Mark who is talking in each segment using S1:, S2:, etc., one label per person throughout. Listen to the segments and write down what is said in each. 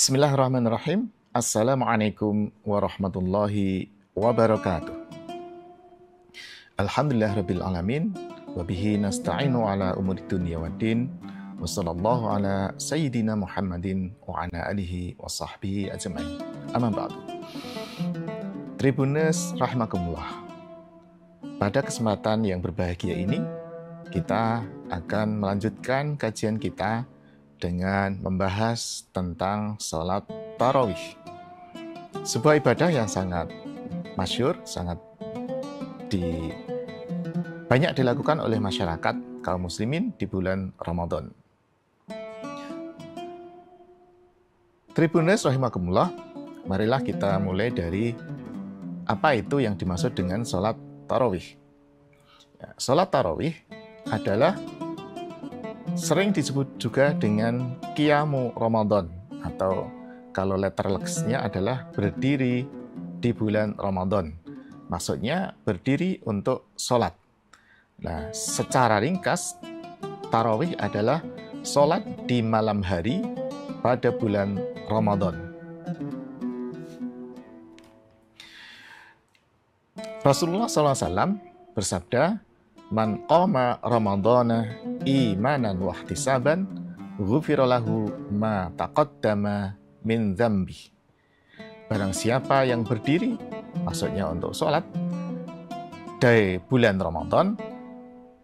S1: Bismillahirrahmanirrahim. Assalamualaikum warahmatullahi wabarakatuh. Alhamdulillahirrabbilalamin. Wabihi nasta'inu ala umuri dunia wa din. Wassallallahu ala sayyidina Muhammadin wa ala alihi wa sahbihi ajma'in. Amma ba'du. Tribuners rahimakumullah. Pada kesempatan yang berbahagia ini, kita akan melanjutkan kajian kita dengan membahas tentang sholat tarawih. Sebuah ibadah yang sangat masyhur, sangat banyak dilakukan oleh masyarakat kaum muslimin di bulan Ramadan. Tribuners rahimakumullah, marilah kita mulai dari apa itu yang dimaksud dengan sholat tarawih. Sholat tarawih adalah sering disebut juga dengan Qiyamu Ramadan, atau kalau letter X-nya adalah berdiri di bulan Ramadan. Maksudnya berdiri untuk sholat. Nah, secara ringkas, tarawih adalah sholat di malam hari pada bulan Ramadan. Rasulullah SAW bersabda, "Man qama Ramadana imanan wa ihtisaban, ghufira lahu ma taqaddama min dzambi." Barang siapa yang berdiri, maksudnya untuk sholat, dari bulan Ramadan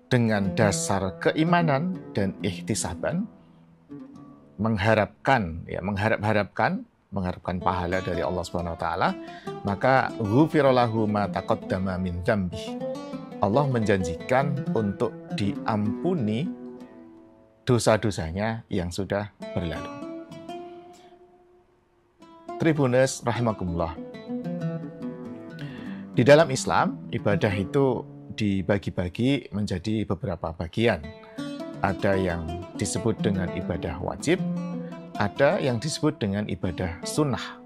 S1: dengan dasar keimanan dan ihtisaban, mengharapkan pahala dari Allah Subhanahu wa taala, maka ghufira lahu ma taqaddama min dzambi. Allah menjanjikan untuk diampuni dosa-dosanya yang sudah berlalu. Tribuners rahimakumullah. Di dalam Islam, ibadah itu dibagi-bagi menjadi beberapa bagian. Ada yang disebut dengan ibadah wajib, ada yang disebut dengan ibadah sunnah.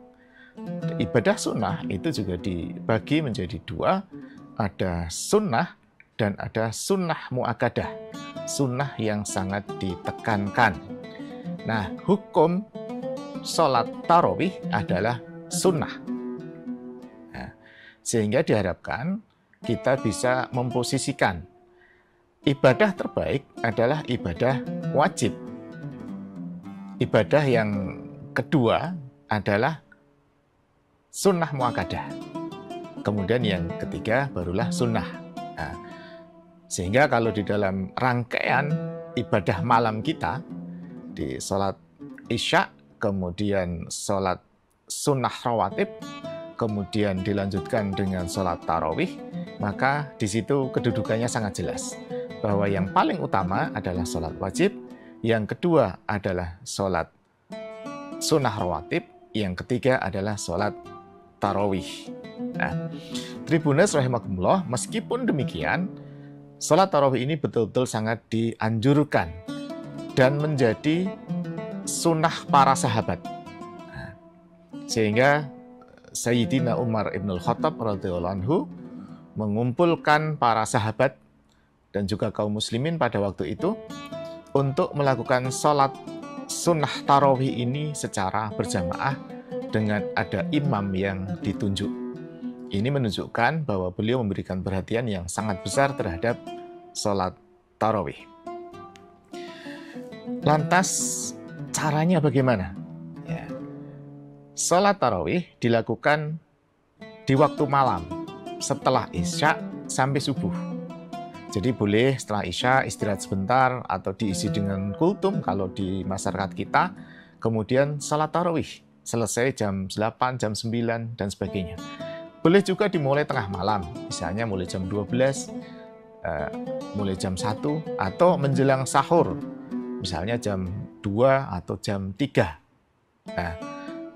S1: Ibadah sunnah itu juga dibagi menjadi dua. Ada sunnah dan ada sunnah mu'akkadah, sunnah yang sangat ditekankan. Nah, hukum sholat tarawih adalah sunnah. Nah, sehingga diharapkan kita bisa memposisikan ibadah terbaik adalah ibadah wajib. Ibadah yang kedua adalah sunnah mu'akkadah. Kemudian yang ketiga barulah sunnah. Nah, sehingga kalau di dalam rangkaian ibadah malam kita, di sholat isya, kemudian sholat sunnah rawatib, kemudian dilanjutkan dengan sholat tarawih, maka di situ kedudukannya sangat jelas. Bahwa yang paling utama adalah sholat wajib, yang kedua adalah sholat sunnah rawatib, yang ketiga adalah sholat tarawih. Nah, Tribuners rahimakumullah, meskipun demikian, sholat tarawih ini betul-betul sangat dianjurkan dan menjadi sunnah para sahabat. Nah, sehingga Sayyidina Umar ibn al-Khattab radhiyallahu anhu mengumpulkan para sahabat dan juga kaum muslimin pada waktu itu untuk melakukan sholat sunnah tarawih ini secara berjamaah dengan ada imam yang ditunjuk. Ini menunjukkan bahwa beliau memberikan perhatian yang sangat besar terhadap sholat tarawih. Lantas, caranya bagaimana? Ya. Sholat tarawih dilakukan di waktu malam, setelah isya sampai subuh. Jadi boleh setelah isya istirahat sebentar atau diisi dengan kultum kalau di masyarakat kita. Kemudian sholat tarawih selesai jam 8, jam 9, dan sebagainya. Boleh juga dimulai tengah malam, misalnya mulai jam 12, mulai jam 1, atau menjelang sahur, misalnya jam 2 atau jam 3. Nah,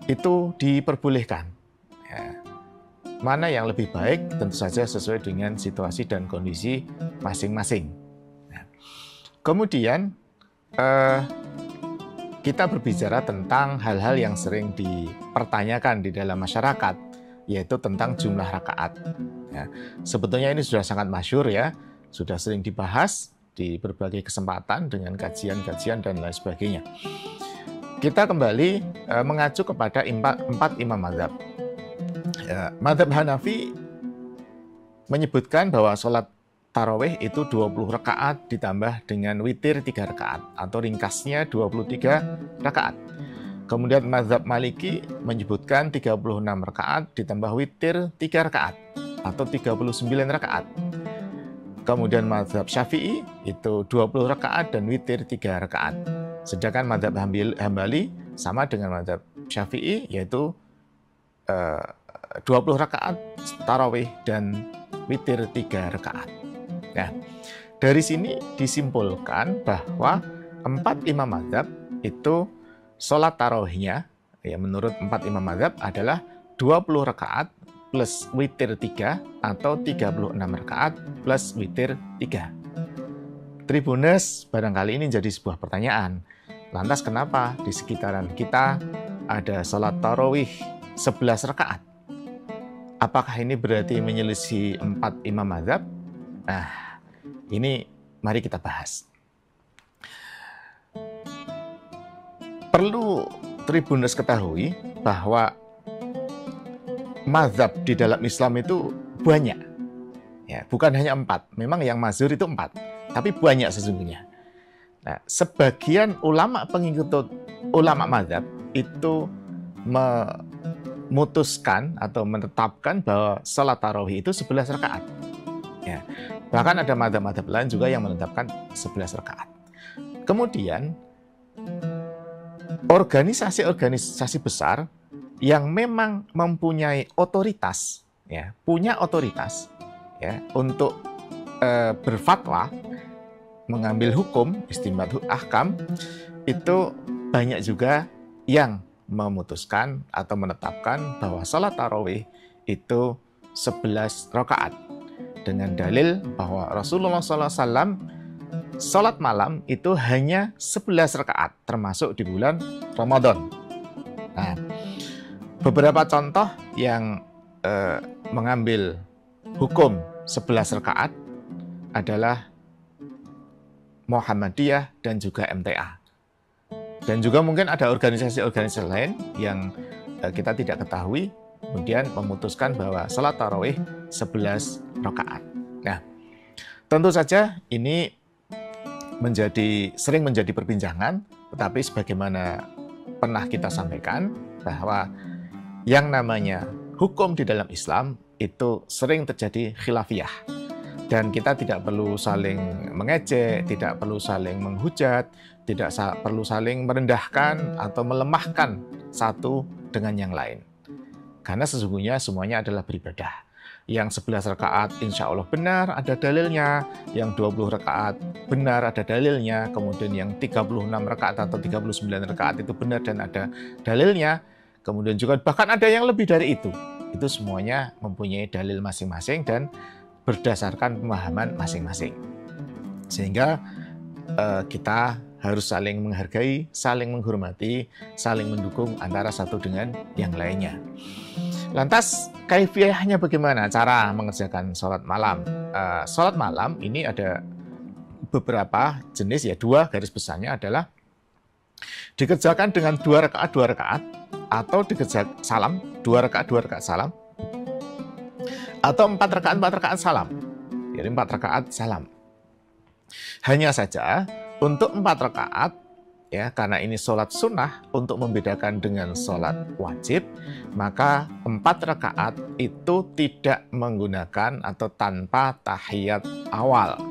S1: itu diperbolehkan. Ya. Mana yang lebih baik, tentu saja sesuai dengan situasi dan kondisi masing-masing. Nah, kemudian, kita berbicara tentang hal-hal yang sering dipertanyakan di dalam masyarakat, yaitu tentang jumlah rakaat. Ya, sebetulnya ini sudah sangat masyhur ya, sudah sering dibahas di berbagai kesempatan dengan kajian-kajian dan lain sebagainya. kita kembali mengacu kepada empat imam mazhab. Mazhab Hanafi menyebutkan bahwa sholat tarawih itu 20 rakaat ditambah dengan witir 3 rakaat atau ringkasnya 23 rakaat. Kemudian mazhab Maliki menyebutkan 36 rakaat ditambah witir 3 rakaat atau 39 rakaat. Kemudian mazhab Syafi'i itu 20 rakaat dan witir 3 rakaat. Sedangkan mazhab Hambali sama dengan mazhab Syafi'i yaitu 20 rakaat tarawih dan witir 3 rakaat. Nah, dari sini disimpulkan bahwa 4 imam mazhab itu sholat tarawihnya ya menurut 4 imam mazhab adalah 20 rakaat plus witir 3 atau 36 rakaat plus witir 3. Tribuners, barangkali ini jadi sebuah pertanyaan. Lantas kenapa di sekitaran kita ada sholat tarawih 11 rakaat? Apakah ini berarti menyelisih 4 imam mazhab? Nah, ini mari kita bahas. Perlu Tribuners ketahui bahwa mazhab di dalam Islam itu banyak. Ya, bukan hanya 4. Memang yang masyhur itu 4, tapi banyak sesungguhnya. Nah, sebagian ulama pengikut ulama mazhab itu memutuskan atau menetapkan bahwa salat tarawih itu 11 rakaat. Ya, bahkan ada mazhab-mazhab lain juga yang menetapkan 11 rakaat. Kemudian organisasi-organisasi besar yang memang mempunyai otoritas, ya, punya otoritas, ya, untuk berfatwa, mengambil hukum, istinbat ahkam, itu banyak juga yang memutuskan atau menetapkan bahwa salat tarawih itu 11 rakaat dengan dalil bahwa Rasulullah SAW salat malam itu hanya 11 rakaat termasuk di bulan Ramadan. Nah, beberapa contoh yang mengambil hukum 11 rakaat adalah Muhammadiyah dan juga MTA. Dan juga mungkin ada organisasi-organisasi lain yang kita tidak ketahui, kemudian memutuskan bahwa salat tarawih 11 rakaat. Nah, tentu saja ini sering menjadi perbincangan, tetapi sebagaimana pernah kita sampaikan bahwa yang namanya hukum di dalam Islam itu sering terjadi khilafiyah. Dan kita tidak perlu saling mengejek, tidak perlu saling menghujat, tidak perlu saling merendahkan atau melemahkan satu dengan yang lain. Karena sesungguhnya semuanya adalah beribadah. Yang 11 rakaat insya Allah benar ada dalilnya, yang 20 rakaat benar ada dalilnya, kemudian yang 36 rakaat atau 39 rakaat itu benar dan ada dalilnya. Kemudian juga bahkan ada yang lebih dari itu. Itu semuanya mempunyai dalil masing-masing dan berdasarkan pemahaman masing-masing. Sehingga kita harus saling menghargai, saling menghormati, saling mendukung antara satu dengan yang lainnya. Lantas, kaifiyahnya bagaimana cara mengerjakan sholat malam? Sholat malam ini ada beberapa jenis, ya, 2 garis besarnya adalah dikerjakan dengan 2 rakaat atau dikerjakan salam 2 rakaat salam atau 4 rakaat salam. Jadi 4 rakaat salam. Hanya saja untuk 4 rakaat, ya, karena ini sholat sunnah, untuk membedakan dengan sholat wajib, maka 4 rakaat itu tidak menggunakan atau tanpa tahiyat awal.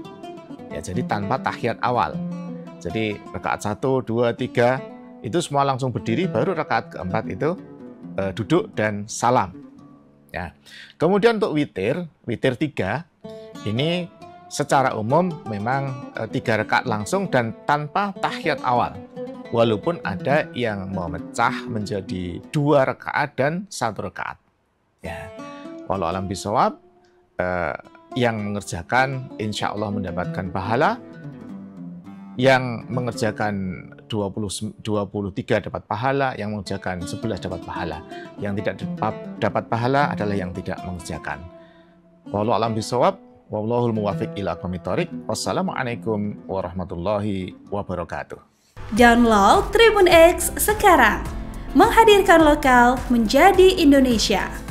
S1: Ya, jadi tanpa tahiyat awal. Jadi rakaat 1, 2, 3 itu semua langsung berdiri, baru rakaat keempat itu duduk dan salam. Ya. Kemudian untuk witir 3 ini secara umum memang 3 rakaat langsung dan tanpa tahiyat awal. Walaupun ada yang memecah menjadi 2 rakaat dan 1 rakaat. Ya. Wallahu a'lam bishawab, yang mengerjakan insya Allah mendapatkan pahala, yang mengerjakan 23 dapat pahala, yang mengerjakan 11 dapat pahala. Yang tidak dapat pahala adalah yang tidak mengerjakan. Wallahu a'lam bishawab, wallahul muwaffiq ila aqwamit thoriq. Wassalamualaikum warahmatullahi wabarakatuh.
S2: Download Tribun X sekarang. Menghadirkan lokal menjadi Indonesia.